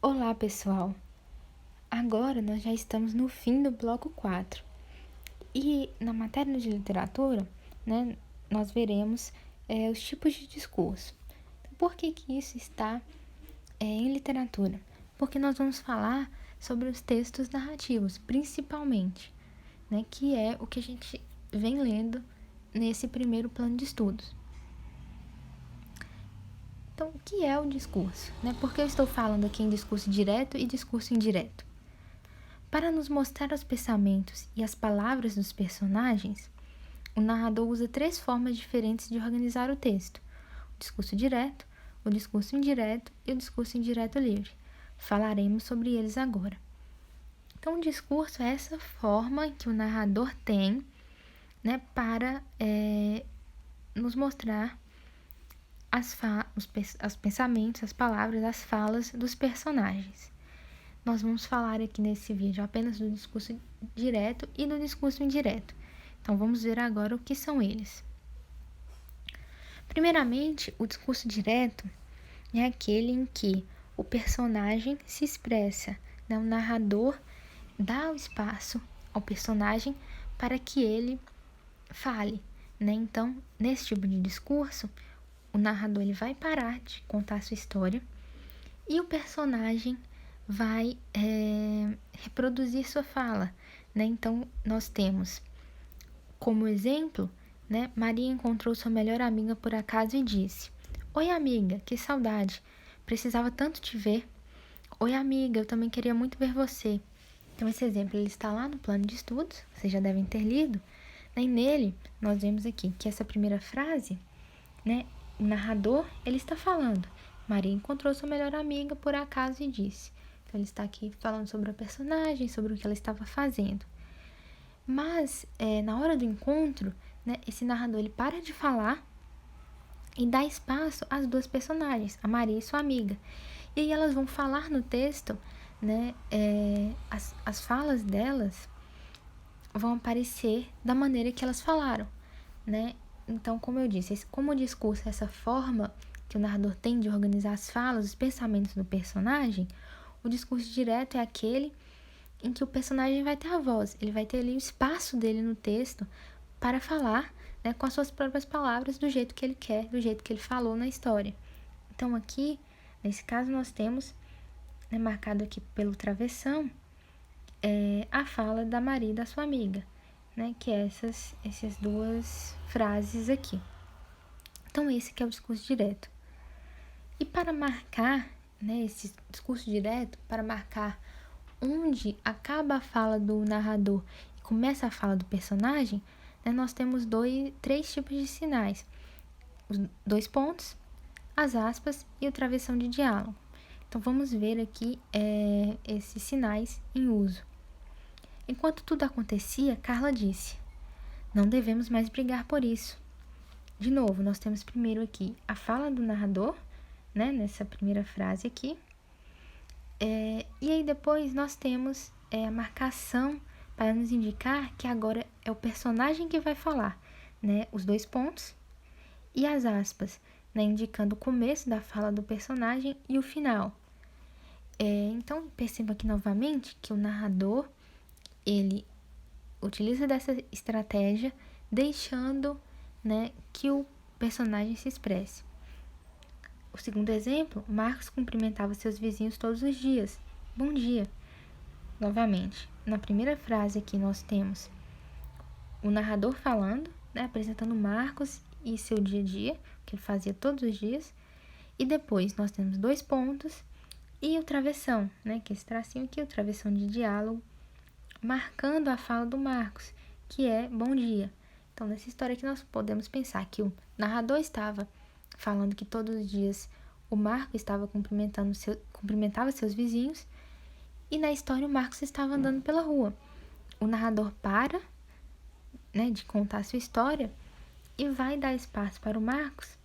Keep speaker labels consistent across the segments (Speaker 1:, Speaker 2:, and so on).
Speaker 1: Olá, pessoal! Agora nós já estamos no fim do bloco 4 e na matéria de literatura, nós veremos os tipos de discurso. Por que isso está em literatura? Porque nós vamos falar sobre os textos narrativos, principalmente, que é o que a gente vem lendo nesse primeiro plano de estudos. Então, o que é o discurso? Por que eu estou falando aqui em discurso direto e discurso indireto? Para nos mostrar os pensamentos e as palavras dos personagens, o narrador usa 3 formas diferentes de organizar o texto: o discurso direto, o discurso indireto e o discurso indireto livre. Falaremos sobre eles agora. Então, o discurso é essa forma que o narrador tem para nos mostrar os pensamentos, as palavras, as falas dos personagens. Nós vamos falar aqui nesse vídeo apenas do discurso direto e do discurso indireto. Então, vamos ver agora o que são eles. Primeiramente, o discurso direto é aquele em que o personagem se expressa, o narrador dá o espaço ao personagem para que ele fale. Então, nesse tipo de discurso, o narrador ele vai parar de contar a sua história e o personagem vai reproduzir sua fala. Então, nós temos como exemplo, Maria encontrou sua melhor amiga por acaso e disse: "Oi, amiga, que saudade, precisava tanto te ver. Oi, amiga, eu também queria muito ver você." Então, esse exemplo ele está lá no plano de estudos, vocês já devem ter lido, e nele nós vemos aqui que essa primeira frase, o narrador ele está falando: Maria encontrou sua melhor amiga por acaso e disse. Então, ele está aqui falando sobre a personagem, sobre o que ela estava fazendo. Mas, na hora do encontro, esse narrador ele para de falar e dá espaço às 2 personagens, a Maria e sua amiga. E aí elas vão falar no texto, as falas delas vão aparecer da maneira que elas falaram, Então, como eu disse, como o discurso é essa forma que o narrador tem de organizar as falas, os pensamentos do personagem, o discurso direto é aquele em que o personagem vai ter a voz, ele vai ter ali o espaço dele no texto para falar, com as suas próprias palavras, do jeito que ele quer, do jeito que ele falou na história. Então, aqui, nesse caso, nós temos, marcado aqui pelo travessão, a fala da Maria e da sua amiga, que é essas 2 frases aqui. Então, esse que é o discurso direto. E para marcar, esse discurso direto, para marcar onde acaba a fala do narrador e começa a fala do personagem, nós temos 3 tipos de sinais: os 2 pontos, as aspas e o travessão de diálogo. Então, vamos ver aqui esses sinais em uso. Enquanto tudo acontecia, Carla disse: "Não devemos mais brigar por isso." De novo, nós temos primeiro aqui a fala do narrador, nessa primeira frase aqui. E aí depois nós temos a marcação para nos indicar que agora é o personagem que vai falar, os 2 pontos e as aspas, indicando o começo da fala do personagem e o final. Então, perceba aqui novamente que o narrador ele utiliza dessa estratégia, deixando que o personagem se expresse. O segundo exemplo, Marcos cumprimentava seus vizinhos todos os dias. Bom dia. Novamente, na primeira frase aqui nós temos o narrador falando, apresentando Marcos e seu dia a dia, que ele fazia todos os dias. E depois nós temos 2 pontos e o travessão, que é esse tracinho aqui, o travessão de diálogo, marcando a fala do Marcos, que é bom dia. Então, nessa história aqui nós podemos pensar que o narrador estava falando que todos os dias o Marcos estava cumprimentava seus vizinhos, e na história o Marcos estava andando pela rua. O narrador para, de contar a sua história e vai dar espaço para o Marcos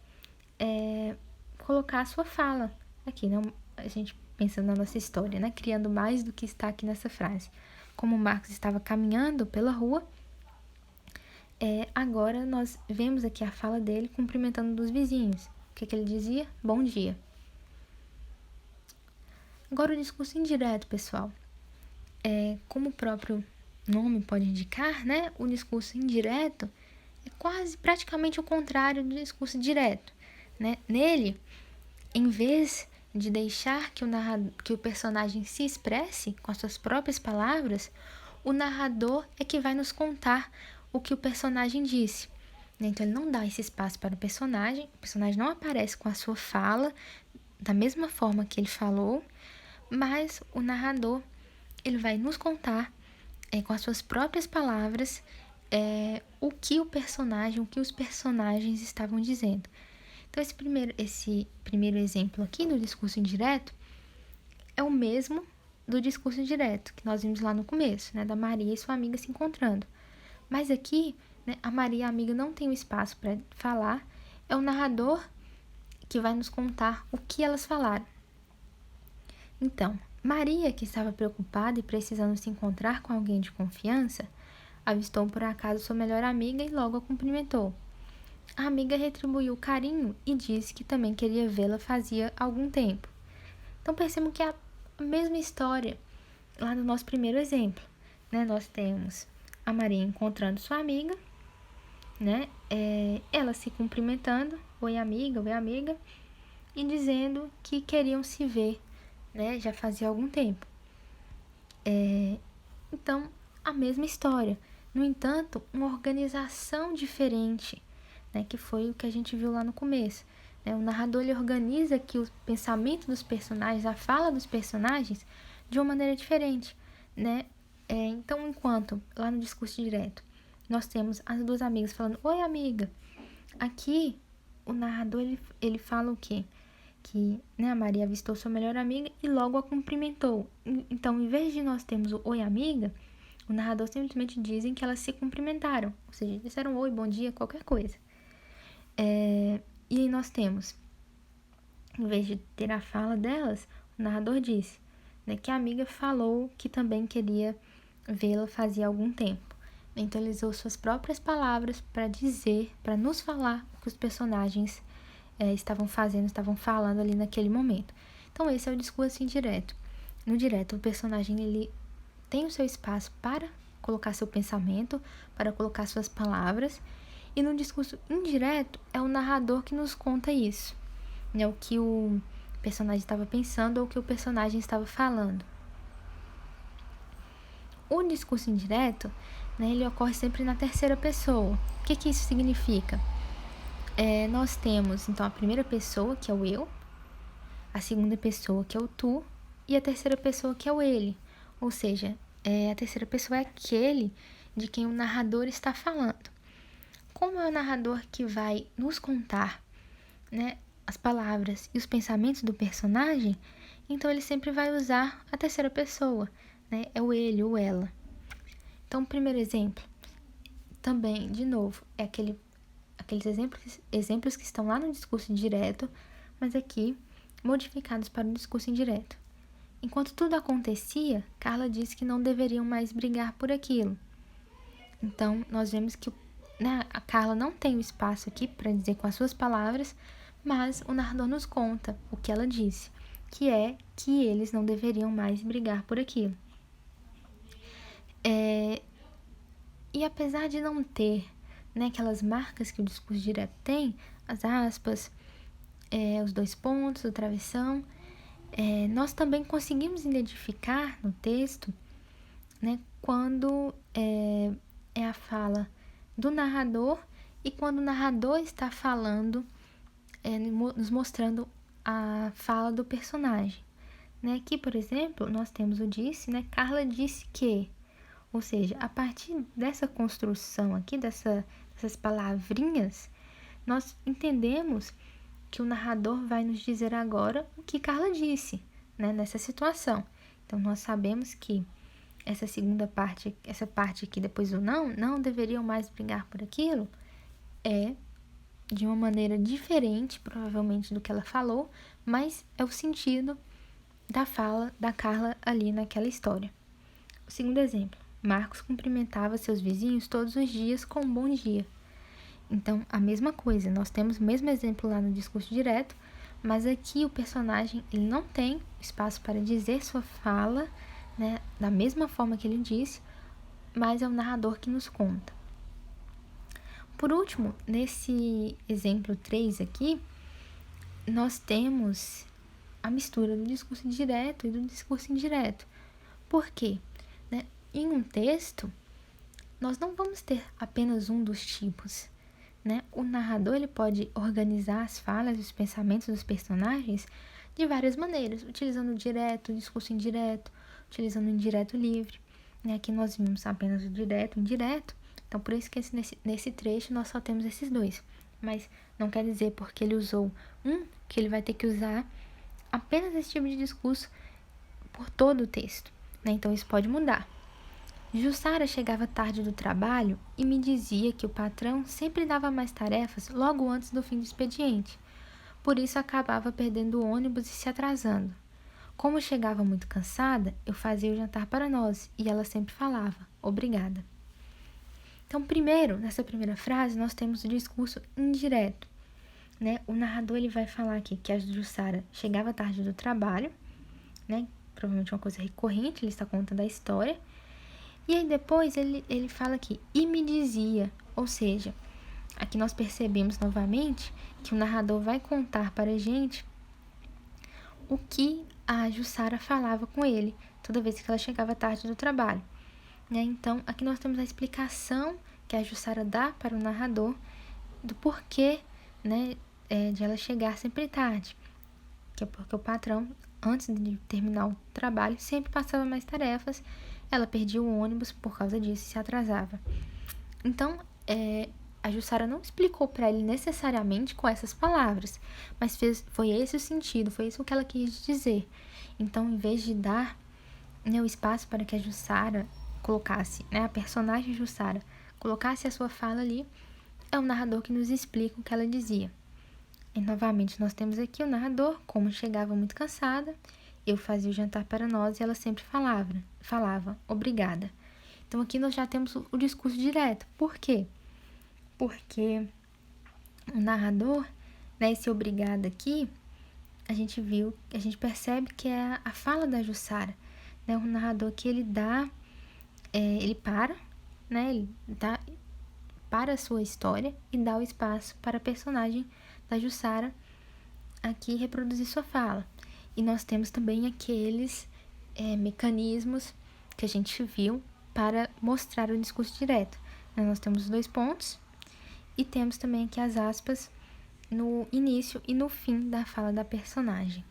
Speaker 1: colocar a sua fala aqui, a gente pensando na nossa história, criando mais do que está aqui nessa frase. Como o Marcos estava caminhando pela rua, agora nós vemos aqui a fala dele cumprimentando dos vizinhos. O que ele dizia? Bom dia. Agora, o discurso indireto, pessoal, como o próprio nome pode indicar, né? O discurso indireto é praticamente o contrário do discurso direto, né? Nele, em vez de deixar que o personagem se expresse com as suas próprias palavras, o narrador é que vai nos contar o que o personagem disse. Então, ele não dá esse espaço para o personagem não aparece com a sua fala da mesma forma que ele falou, mas o narrador ele vai nos contar com as suas próprias palavras o que os personagens estavam dizendo. Então, esse primeiro exemplo aqui do discurso indireto é o mesmo do discurso direto, que nós vimos lá no começo, né, da Maria e sua amiga se encontrando. Mas aqui, né, a Maria e a amiga não tem o espaço para falar, é o narrador que vai nos contar o que elas falaram. Então, Maria, que estava preocupada e precisando se encontrar com alguém de confiança, avistou por acaso sua melhor amiga e logo a cumprimentou. A amiga retribuiu o carinho e disse que também queria vê-la fazia algum tempo. Então, percebam que é a mesma história lá no nosso primeiro exemplo, né? Nós temos a Maria encontrando sua amiga, né? Ela se cumprimentando, oi amiga, e dizendo que queriam se ver, né? Já fazia algum tempo. Então, a mesma história. No entanto, uma organização diferente, né? Que foi o que a gente viu lá no começo. O narrador ele organiza aqui o pensamento dos personagens, a fala dos personagens, de uma maneira diferente, né? Então, enquanto lá no discurso direto nós temos as duas amigas falando, oi amiga, aqui o narrador ele fala o quê? Que, né, a Maria avistou sua melhor amiga e logo a cumprimentou. Então, em vez de nós termos o oi amiga, o narrador simplesmente dizem que elas se cumprimentaram, ou seja, disseram oi, bom dia, qualquer coisa. E aí nós temos, em vez de ter a fala delas, o narrador disse, né, que a amiga falou que também queria vê-la fazia algum tempo. Então ele usou suas próprias palavras para dizer, para nos falar o que os personagens estavam falando ali naquele momento. Então esse é o discurso indireto. No direto, o personagem ele tem o seu espaço para colocar seu pensamento, para colocar suas palavras, e no discurso indireto é o narrador que nos conta isso, né, o que o personagem estava pensando ou o que o personagem estava falando. O discurso indireto, né, ele ocorre sempre na terceira pessoa. O que isso significa? Nós temos, então, a primeira pessoa, que é o eu, a segunda pessoa, que é o tu, e a terceira pessoa, que é o ele. Ou seja, a terceira pessoa é aquele de quem o narrador está falando. Como é o narrador que vai nos contar, né, as palavras e os pensamentos do personagem, então ele sempre vai usar a terceira pessoa, né, é o ele ou ela. Então, o primeiro exemplo, também, de novo, é aqueles exemplos que estão lá no discurso direto, mas aqui modificados para o discurso indireto. Enquanto tudo acontecia, Carla disse que não deveriam mais brigar por aquilo. Então, nós vemos que a Carla não tem o espaço aqui para dizer com as suas palavras, mas o narrador nos conta o que ela disse, que é que eles não deveriam mais brigar por aquilo. E apesar de não ter, né, aquelas marcas que o discurso direto tem, as aspas, os dois pontos, o travessão, nós também conseguimos identificar no texto, né, quando é a fala do narrador e quando o narrador está falando, nos mostrando a fala do personagem. Né? Aqui, por exemplo, nós temos o disse, né? Carla disse que. Ou seja, a partir dessa construção aqui, dessas palavrinhas, nós entendemos que o narrador vai nos dizer agora o que Carla disse, né? Nessa situação. Então, nós sabemos que essa segunda parte, essa parte aqui depois do não deveriam mais brigar por aquilo, é de uma maneira diferente, provavelmente, do que ela falou, mas é o sentido da fala da Carla ali naquela história. O segundo exemplo, Marcos cumprimentava seus vizinhos todos os dias com um bom dia. Então, a mesma coisa, nós temos o mesmo exemplo lá no discurso direto, Mas aqui o personagem ele não tem espaço para dizer sua fala, né, da mesma forma que ele disse, mas é o narrador que nos conta. Por último, nesse exemplo 3 aqui, nós temos a mistura do discurso direto e do discurso indireto. Por quê? Né? Em um texto, nós não vamos ter apenas um dos tipos. Né? O narrador ele pode organizar as falas e os pensamentos dos personagens de várias maneiras, utilizando o direto, o discurso indireto, utilizando o indireto livre. Né? Aqui nós vimos apenas o direto e o indireto, então por isso que nesse trecho nós só temos esses dois. Mas não quer dizer porque ele usou um que ele vai ter que usar apenas esse tipo de discurso por todo o texto. Né? Então isso pode mudar. Jussara chegava tarde do trabalho e me dizia que o patrão sempre dava mais tarefas logo antes do fim do expediente. Por isso acabava perdendo o ônibus e se atrasando. Como chegava muito cansada, eu fazia o jantar para nós e ela sempre falava, obrigada. Então, primeiro, nessa primeira frase, nós temos o discurso indireto. Né? O narrador ele vai falar aqui que a Jussara chegava tarde do trabalho, né? Provavelmente uma coisa recorrente, ele está contando a história. E aí depois ele fala aqui, e me dizia, ou seja, aqui nós percebemos novamente que o narrador vai contar para a gente o que a Jussara falava com ele toda vez que ela chegava tarde do trabalho. Né? Então, aqui nós temos a explicação que a Jussara dá para o narrador do porquê, né, de ela chegar sempre tarde. Que é porque o patrão, antes de terminar o trabalho, sempre passava mais tarefas. Ela perdia o ônibus por causa disso e se atrasava. Então, a Jussara não explicou para ele necessariamente com essas palavras, mas foi esse o sentido, foi isso que ela quis dizer. Então, em vez de dar, né, o espaço para que a Jussara colocasse, né, a personagem Jussara colocasse a sua fala ali, é o narrador que nos explica o que ela dizia. E novamente nós temos aqui o narrador, como chegava muito cansada, eu fazia o jantar para nós e ela sempre falava, obrigada. Então aqui nós já temos o discurso direto. Por quê? Porque o narrador, né, esse obrigada aqui, a gente percebe que é a fala da Jussara, né? O narrador que ele dá, ele para, né? Ele dá para a sua história e dá o espaço para a personagem da Jussara aqui reproduzir sua fala. E nós temos também aqueles mecanismos que a gente viu para mostrar o discurso direto. Nós temos os 2 pontos e temos também aqui as aspas no início e no fim da fala da personagem.